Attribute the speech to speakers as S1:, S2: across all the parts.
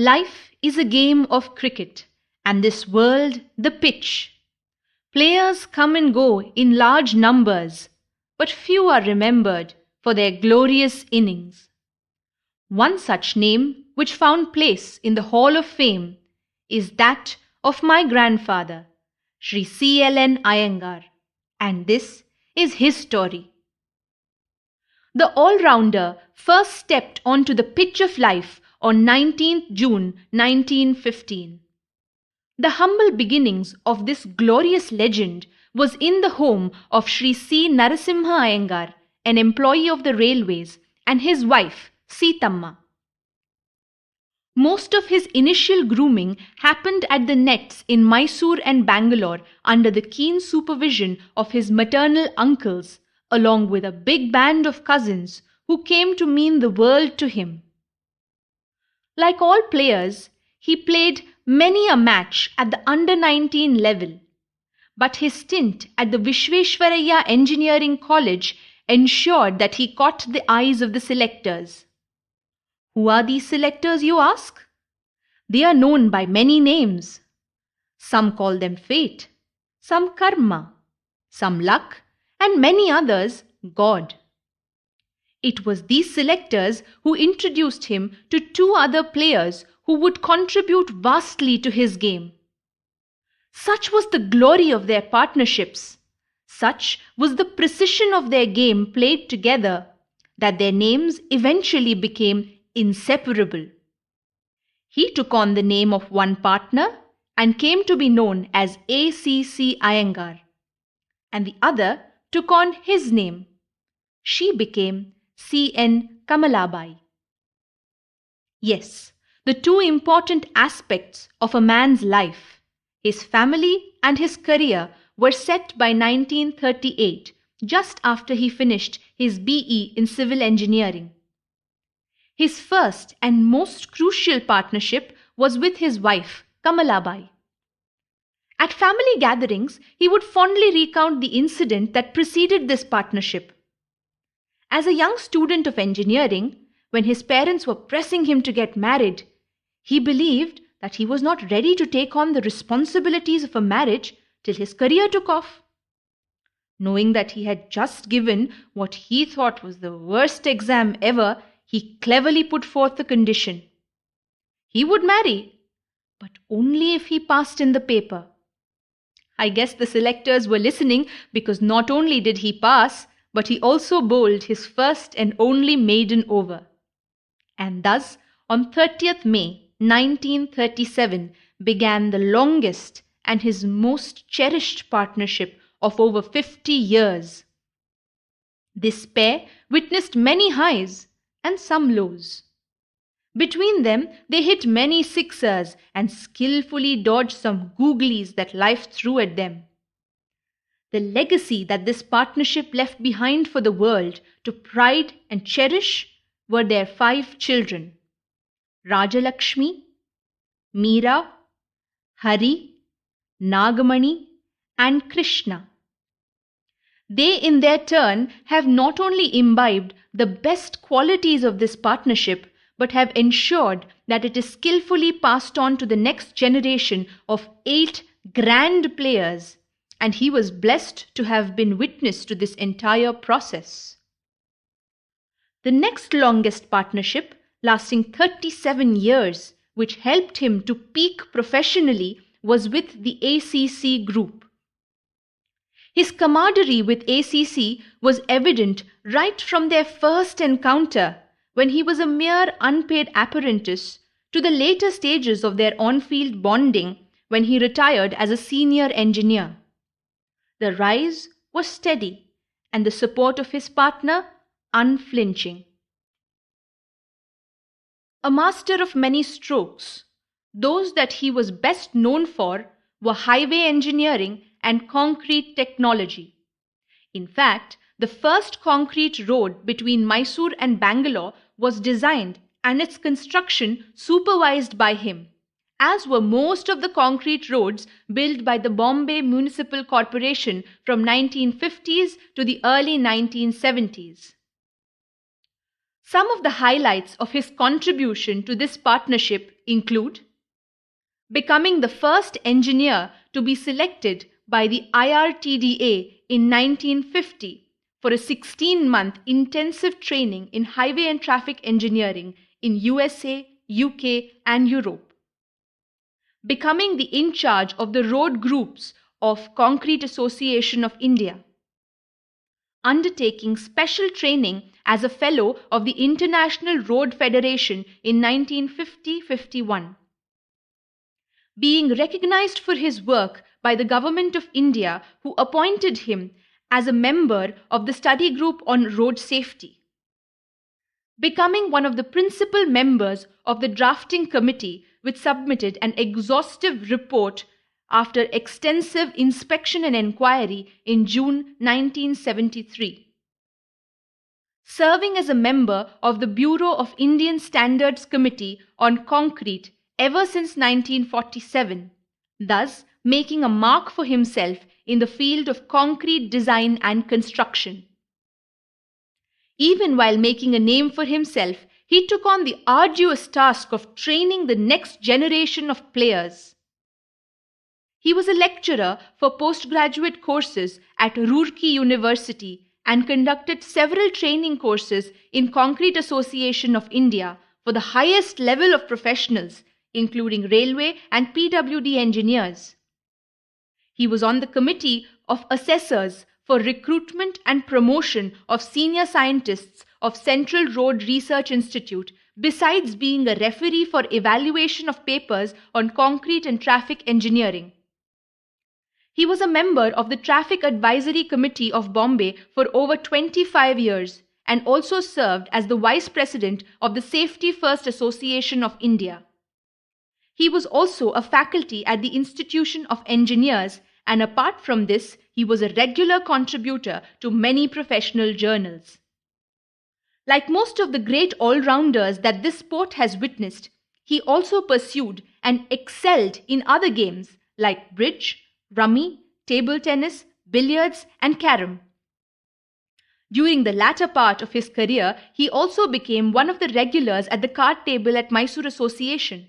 S1: Life is a game of cricket, and this world the pitch. Players come and go in large numbers, but few are remembered for their glorious innings. One such name which found place in the Hall of Fame is that of my grandfather, Shri CLN Iyengar, and this is his story. The all-rounder first stepped onto the pitch of life on 19th June 1915. The humble beginnings of this glorious legend was in the home of Shri C. Narasimha Iyengar, an employee of the railways, and his wife, Seetamma. Most of his initial grooming happened at the nets in Mysore and Bangalore under the keen supervision of his maternal uncles, along with a big band of cousins who came to mean the world to him. Like all players, he played many a match at the under-19 level, but his stint at the Vishveshwaraya Engineering College ensured that he caught the eyes of the selectors. Who are these selectors, you ask? They are known by many names. Some call them fate, some karma, some luck, and many others God. It was these selectors who introduced him to two other players who would contribute vastly to his game. Such was the glory of their partnerships, such was the precision of their game played together, that their names eventually became inseparable. He took on the name of one partner and came to be known as A.C.C. Iyengar, and the other took on his name. She became C.N. Kamalabai. Yes, the two important aspects of a man's life, his family and his career, were set by 1938, just after he finished his B.E. in civil engineering. His first and most crucial partnership was with his wife, Kamalabai. At family gatherings, he would fondly recount the incident that preceded this partnership. As a young student of engineering, when his parents were pressing him to get married, he believed that he was not ready to take on the responsibilities of a marriage till his career took off. Knowing that he had just given what he thought was the worst exam ever, he cleverly put forth the condition. He would marry, but only if he passed in the paper. I guess the selectors were listening, because not only did he pass, but he also bowled his first and only maiden over. And thus, on 30th May 1937, began the longest and his most cherished partnership of over 50 years. This pair witnessed many highs and some lows. Between them, they hit many sixers and skillfully dodged some googlies that life threw at them. The legacy that this partnership left behind for the world to pride and cherish were their 5 children: Rajalakshmi, Meera, Hari, Nagamani, and Krishna. They in their turn have not only imbibed the best qualities of this partnership, but have ensured that it is skillfully passed on to the next generation of 8 grand players, and he was blessed to have been witness to this entire process. The next longest partnership, lasting 37 years, which helped him to peak professionally, was with the ACC group. His camaraderie with ACC was evident right from their first encounter, when he was a mere unpaid apprentice, to the later stages of their on-field bonding when he retired as a senior engineer. The rise was steady, and the support of his partner unflinching. A master of many strokes, those that he was best known for were highway engineering and concrete technology. In fact, the first concrete road between Mysore and Bangalore was designed and its construction supervised by him, as were most of the concrete roads built by the Bombay Municipal Corporation from 1950s to the early 1970s. Some of the highlights of his contribution to this partnership include becoming the first engineer to be selected by the IRTDA in 1950 for a 16-month intensive training in highway and traffic engineering in USA, UK, and Europe. Becoming the in charge of the road groups of Concrete Association of India. Undertaking special training as a fellow of the International Road Federation in 1950-51. Being recognized for his work by the Government of India, who appointed him as a member of the study group on road safety. Becoming one of the principal members of the drafting committee, which submitted an exhaustive report after extensive inspection and enquiry in June 1973. Serving as a member of the Bureau of Indian Standards Committee on Concrete ever since 1947, thus making a mark for himself in the field of concrete design and construction. Even while making a name for himself, he took on the arduous task of training the next generation of players. He was a lecturer for postgraduate courses at Roorkee University and conducted several training courses in Concrete Association of India for the highest level of professionals, including railway and PWD engineers. He was on the committee of assessors for recruitment and promotion of senior scientists of Central Road Research Institute, besides being a referee for evaluation of papers on concrete and traffic engineering. He was a member of the Traffic Advisory Committee of Bombay for over 25 years and also served as the Vice President of the Safety First Association of India. He was also a faculty at the Institution of Engineers, and apart from this, he was a regular contributor to many professional journals. Like most of the great all-rounders that this sport has witnessed, he also pursued and excelled in other games like bridge, rummy, table tennis, billiards, and carom. During the latter part of his career, he also became one of the regulars at the card table at Mysore Association.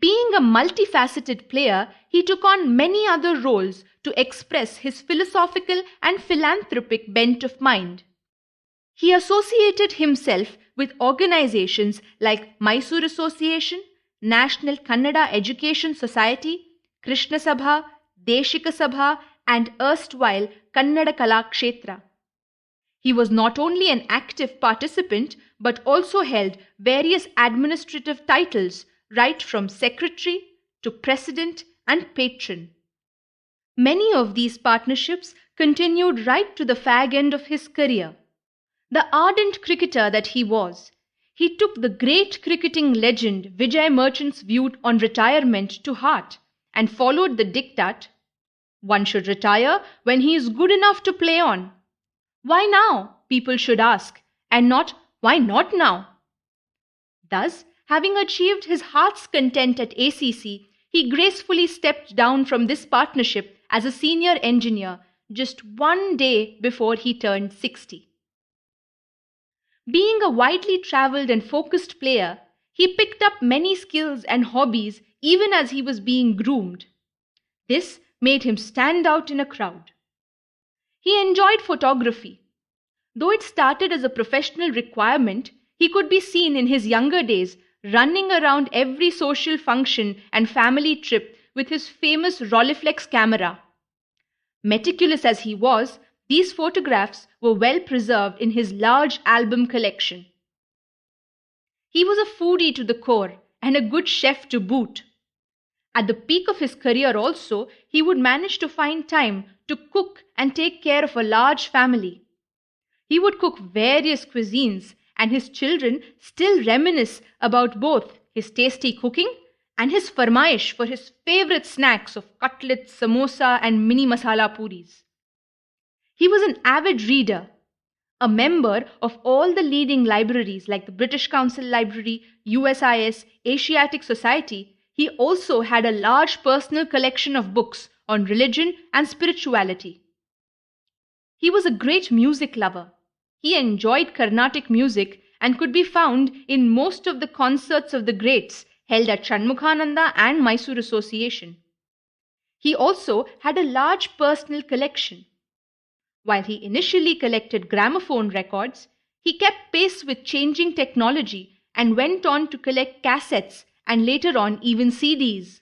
S1: Being a multifaceted player, he took on many other roles to express his philosophical and philanthropic bent of mind. He associated himself with organizations like Mysore Association, National Kannada Education Society, Krishna Sabha, Deshika Sabha, and erstwhile Kannada Kalakshetra. He was not only an active participant but also held various administrative titles, right from secretary to president and patron. Many of these partnerships continued right to the fag end of his career. The ardent cricketer that he was, he took the great cricketing legend Vijay Merchant's view on retirement to heart and followed the diktat, one should retire when he is good enough to play on. Why now, people should ask, and not why not now? Thus, having achieved his heart's content at ACC, he gracefully stepped down from this partnership as a senior engineer just one day before he turned 60. Being a widely travelled and focused player, he picked up many skills and hobbies even as he was being groomed. This made him stand out in a crowd. He enjoyed photography. Though it started as a professional requirement, he could be seen in his younger days running around every social function and family trip with his famous Rolleiflex camera. Meticulous as he was, these photographs were well preserved in his large album collection. He was a foodie to the core and a good chef to boot. At the peak of his career also, he would manage to find time to cook and take care of a large family. He would cook various cuisines, and his children still reminisce about both his tasty cooking and his farmaish for his favorite snacks of cutlets, samosa, and mini masala puris. He was an avid reader, a member of all the leading libraries like the British Council Library, USIS, Asiatic Society. He also had a large personal collection of books on religion and spirituality. He was a great music lover. He enjoyed Carnatic music and could be found in most of the concerts of the greats held at Shanmukhananda and Mysore Association. He also had a large personal collection. While he initially collected gramophone records, he kept pace with changing technology and went on to collect cassettes and later on even CDs.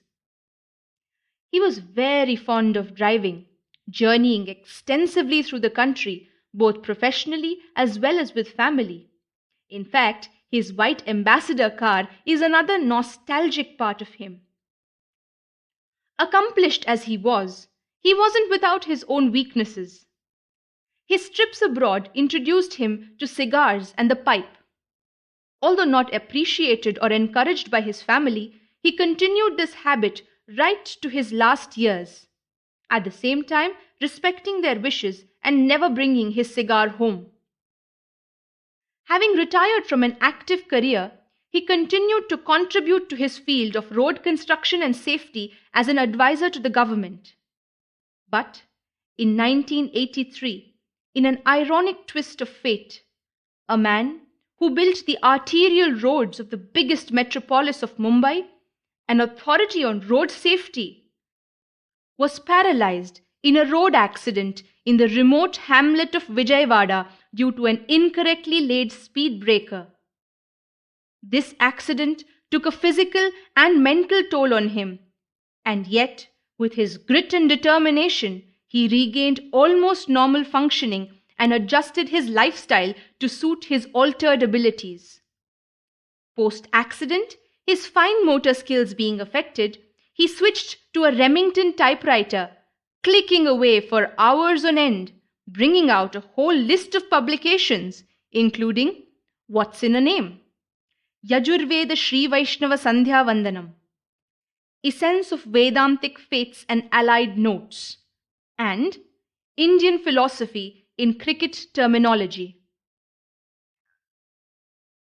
S1: He was very fond of driving, journeying extensively through the country, both professionally as well as with family. In fact, his white ambassador car is another nostalgic part of him. Accomplished as he wasn't without his own weaknesses. His trips abroad introduced him to cigars and the pipe. Although not appreciated or encouraged by his family, he continued this habit right to his last years, at the same time respecting their wishes and never bringing his cigar home. Having retired from an active career, he continued to contribute to his field of road construction and safety as an advisor to the government. But in 1983, in an ironic twist of fate, a man who built the arterial roads of the biggest metropolis of Mumbai, an authority on road safety, was paralyzed in a road accident in the remote hamlet of Vijayawada due to an incorrectly laid speed breaker. This accident took a physical and mental toll on him, and yet, with his grit and determination, he regained almost normal functioning and adjusted his lifestyle to suit his altered abilities. Post-accident, his fine motor skills being affected, he switched to a Remington typewriter, clicking away for hours on end, bringing out a whole list of publications, including What's in a Name, Yajurveda Shri Vaishnava Sandhya Vandanam, Essence of Vedantic Faiths and Allied Notes, and Indian Philosophy in Cricket Terminology.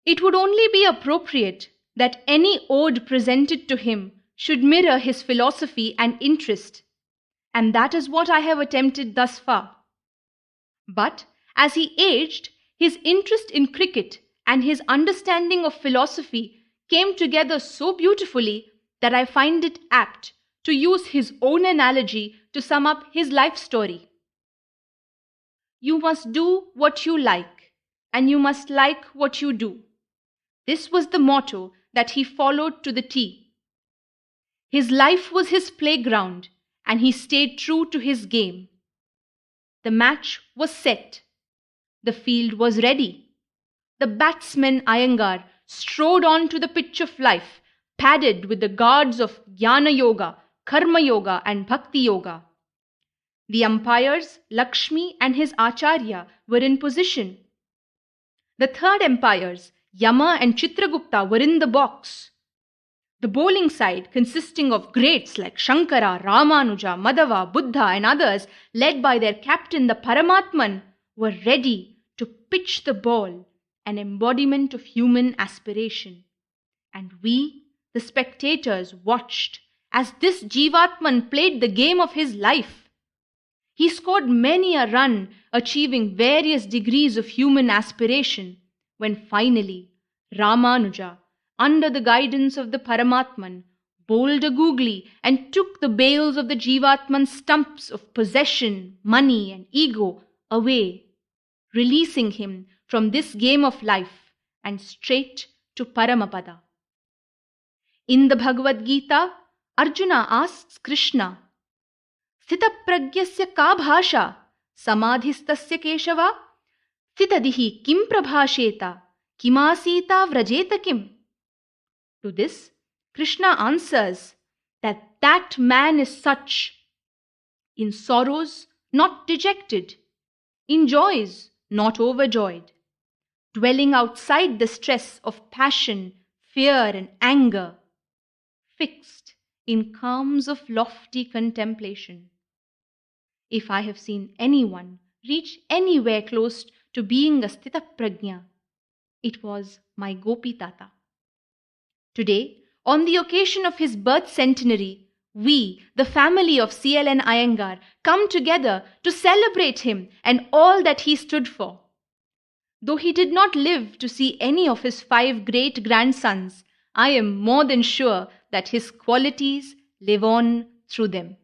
S1: It would only be appropriate that any ode presented to him should mirror his philosophy and interest, and that is what I have attempted thus far. But as he aged, his interest in cricket and his understanding of philosophy came together so beautifully that I find it apt to use his own analogy to sum up his life story. You must do what you like, and you must like what you do. This was the motto that he followed to the T. His life was his playground, and he stayed true to his game. The match was set. The field was ready. The batsman Iyengar strode on to the pitch of life, padded with the guards of Jnana Yoga, Karma Yoga, and Bhakti Yoga. The umpires, Lakshmi and his Acharya, were in position. The third umpires, Yama and Chitragupta, were in the box. The bowling side, consisting of greats like Shankara, Ramanuja, Madhava, Buddha, and others, led by their captain, the Paramatman, were ready to pitch the ball, an embodiment of human aspiration. And we, the spectators, watched as this Jivatman played the game of his life. He scored many a run, achieving various degrees of human aspiration, when finally Ramanuja, under the guidance of the Paramatman, bowled a googly and took the bales of the Jivatman's stumps of possession, money and ego away, releasing him from this game of life and straight to Paramapada. In the Bhagavad Gita, Arjuna asks Krishna, Sthita pragyasya ka bhasha, samadhistasya keshava, sthitadihi kim prabhasheta, kimasita vrajeta kim. To this, Krishna answers that that man is such, in sorrows not dejected, in joys not overjoyed, dwelling outside the stress of passion, fear and anger, fixed in calms of lofty contemplation. If I have seen anyone reach anywhere close to being a Sthita Prajna, it was my Gopi Tata. Today, on the occasion of his birth centenary, we, the family of CLN Iyengar, come together to celebrate him and all that he stood for. Though he did not live to see any of his 5 great-grandsons, I am more than sure that his qualities live on through them.